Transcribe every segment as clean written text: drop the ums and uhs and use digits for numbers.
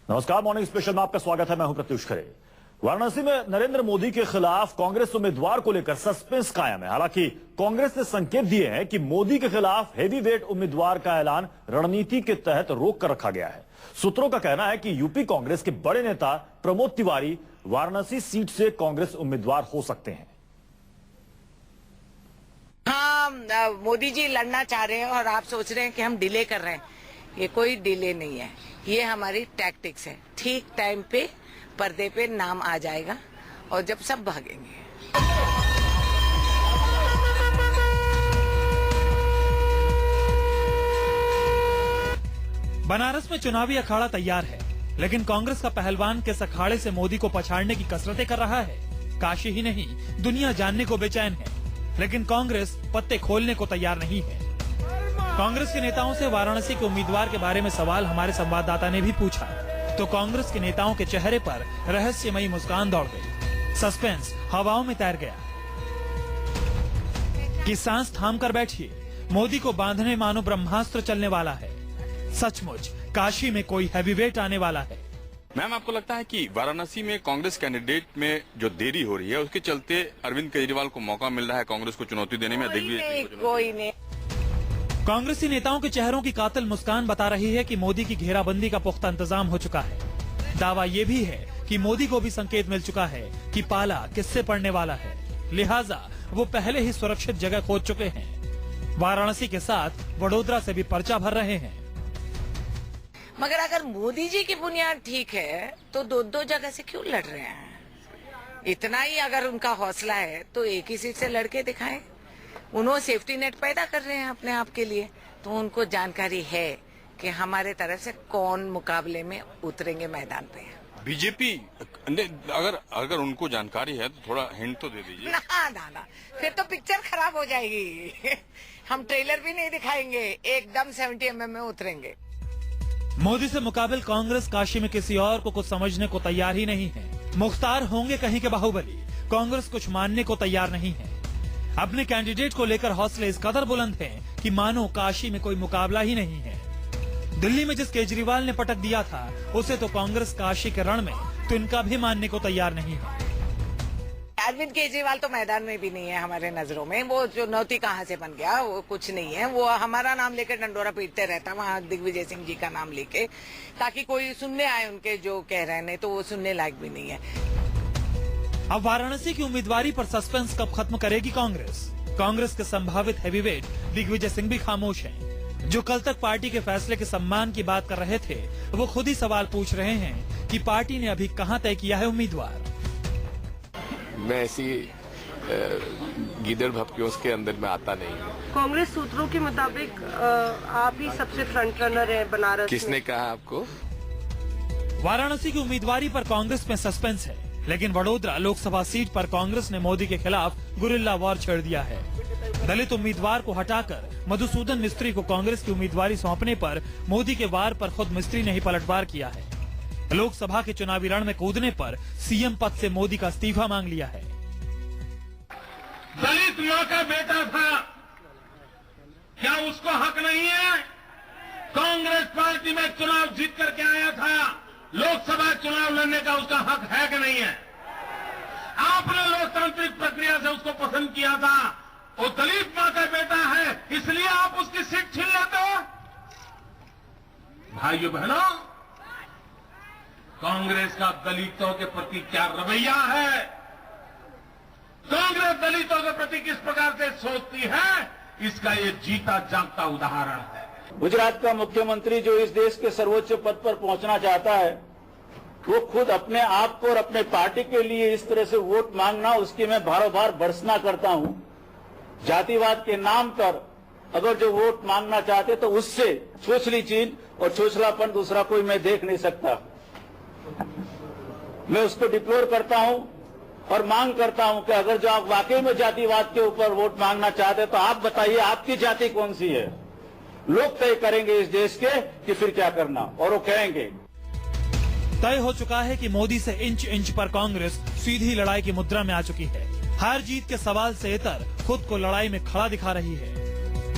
नमस्कार, morning special में आपका स्वागत है। मैं हूं प्रत्युष खरे। वाराणसी में नरेंद्र मोदी के खिलाफ कांग्रेस उम्मीदवार को लेकर सस्पेंस कायम है। हालांकि कांग्रेस ने संकेत दिए हैं कि मोदी के खिलाफ हेवीवेट उम्मीदवार का ऐलान रणनीति के तहत रोक कर रखा गया है। सूत्रों का कहना है कि यूपी कांग्रेस के बड़े नेता प्रमोद तिवारी वाराणसी सीट से कांग्रेस उम्मीदवार हो सकते हैं। हाँ, मोदी जी लड़ना चाह रहे हैं और आप सोच रहे हैं कि हम डिले कर रहे हैं। ये कोई डिले नहीं है, ये हमारी टैक्टिक्स है। ठीक टाइम पे पर्दे पे नाम आ जाएगा और जब सब भागेंगे। बनारस में चुनावी अखाड़ा तैयार है, लेकिन कांग्रेस का पहलवान किस अखाड़े से मोदी को पछाड़ने की कसरतें कर रहा है, काशी ही नहीं दुनिया जानने को बेचैन है। लेकिन कांग्रेस पत्ते खोलने को तैयार नहीं है। कांग्रेस के नेताओं से वाराणसी के उम्मीदवार के बारे में सवाल हमारे संवाददाता ने भी पूछा, तो कांग्रेस के नेताओं के चेहरे पर रहस्यमयी मुस्कान दौड़ गई। सस्पेंस हवाओं में तैर गया कि सांस थाम कर बैठिए, मोदी को बांधने मानो ब्रह्मास्त्र चलने वाला है। सचमुच काशी में कोई हैवीवेट आने वाला है। मैम, आपको लगता है कि वाराणसी में कांग्रेस कैंडिडेट में जो देरी हो रही है उसके चलते अरविंद केजरीवाल को मौका मिल रहा है कांग्रेस को चुनौती देने में? कोई नहीं। कांग्रेसी नेताओं के चेहरों की कातिल मुस्कान बता रही है कि मोदी की घेराबंदी का पुख्ता इंतजाम हो चुका है। दावा ये भी है कि मोदी को भी संकेत मिल चुका है कि पाला किससे पड़ने वाला है, लिहाजा वो पहले ही सुरक्षित जगह खोज चुके हैं। वाराणसी के साथ वडोदरा से भी पर्चा भर रहे हैं। मगर अगर मोदी जी की बुनियाद ठीक है तो दो जगह से क्यों लड़ रहे हैं? इतना ही अगर उनका हौसला है तो एक ही सीट से लड़के दिखाएं। उन्होंने सेफ्टी नेट पैदा कर रहे हैं अपने आप के लिए, तो उनको जानकारी है कि हमारे तरफ से कौन मुकाबले में उतरेंगे मैदान पे। बीजेपी अगर उनको जानकारी है तो थोड़ा हिंट तो दे दीजिए। ना, फिर तो पिक्चर खराब हो जाएगी। हम ट्रेलर भी नहीं दिखाएंगे, एकदम 70 mm में उतरेंगे। मोदी से मुकाबिल कांग्रेस काशी में किसी और को कुछ समझने को तैयार ही नहीं है। मुख्तार होंगे कहीं के बाहुबली, कांग्रेस कुछ मानने को तैयार नहीं है। अपने कैंडिडेट को लेकर हौसले इस कदर बुलंद हैं कि मानो काशी में कोई मुकाबला ही नहीं है। दिल्ली में जिस केजरीवाल ने पटक दिया था उसे तो कांग्रेस काशी के रण में तिनका भी मानने को तैयार नहीं है। अरविंद केजरीवाल तो मैदान में भी नहीं है हमारे नजरों में। वो जो नौती कहाँ से बन गया, वो कुछ नहीं है। वो हमारा नाम लेकर डंडोरा पीटते रहता है वहाँ दिग्विजय सिंह जी का नाम लेके, ताकि कोई सुनने आए उनके जो कह रहे हैं, नहीं तो वो सुनने लायक भी नहीं है। अब वाराणसी की उम्मीदवारी पर सस्पेंस कब खत्म करेगी कांग्रेस? कांग्रेस के संभावित हैवीवेट दिग्विजय सिंह भी खामोश हैं। जो कल तक पार्टी के फैसले के सम्मान की बात कर रहे थे, वो खुद ही सवाल पूछ रहे हैं कि पार्टी ने अभी कहां तय किया है उम्मीदवार। मैं ऐसी गीदड़ भपकियों के अंदर में आता नहीं हूँ। कांग्रेस सूत्रों के मुताबिक आप ही सबसे फ्रंट रनर है बनारस। किसने कहा आपको? वाराणसी की उम्मीदवारी पर कांग्रेस में सस्पेंस है, लेकिन वडोदरा लोकसभा सीट पर कांग्रेस ने मोदी के खिलाफ गुरिल्ला वॉर छेड़ दिया है। दलित उम्मीदवार को हटाकर मधुसूदन मिस्त्री को कांग्रेस की उम्मीदवारी सौंपने पर मोदी के वार पर खुद मिस्त्री ने ही पलटवार किया है। लोकसभा के चुनावी रण में कूदने पर सीएम पद से मोदी का इस्तीफा मांग लिया है। दलित माँ का बेटा था, क्या उसको हक नहीं है? कांग्रेस पार्टी में चुनाव जीत करके आया था, लोकसभा चुनाव लड़ने का उसका हक है कि नहीं है? आपने लोकतांत्रिक प्रक्रिया से उसको पसंद किया था। वो दलित माँ का बेटा है, इसलिए आप उसकी सीट छीन लेते हो। भाइयों बहनों, कांग्रेस का दलितों के प्रति क्या रवैया है, कांग्रेस दलितों के प्रति किस प्रकार से सोचती है, इसका ये जीता जागता उदाहरण है। गुजरात का मुख्यमंत्री जो इस देश के सर्वोच्च पद पर पहुंचना चाहता है, वो खुद अपने आप को और अपने पार्टी के लिए इस तरह से वोट मांगना, उसकी मैं बार बार भर्त्सना करता हूं। जातिवाद के नाम पर अगर जो वोट मांगना चाहते तो उससे छोछली चीज और छोछलापन दूसरा कोई मैं देख नहीं सकता। मैं उसको डिप्लोर करता हूं और मांग करता हूं कि अगर जो आप वाकई में जातिवाद के ऊपर वोट मांगना चाहते तो आप बताइए आपकी जाति कौन सी है। लोग तय करेंगे इस देश के कि फिर क्या करना, और वो कहेंगे। तय हो चुका है कि मोदी से इंच इंच पर कांग्रेस सीधी लड़ाई की मुद्रा में आ चुकी है। हार जीत के सवाल से इतर खुद को लड़ाई में खड़ा दिखा रही है।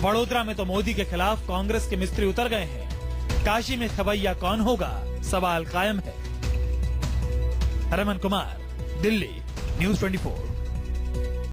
वडोदरा में तो मोदी के खिलाफ कांग्रेस के मिस्त्री उतर गए हैं। काशी में खवैया कौन होगा, सवाल कायम है। रमन कुमार, दिल्ली, न्यूज़ 24।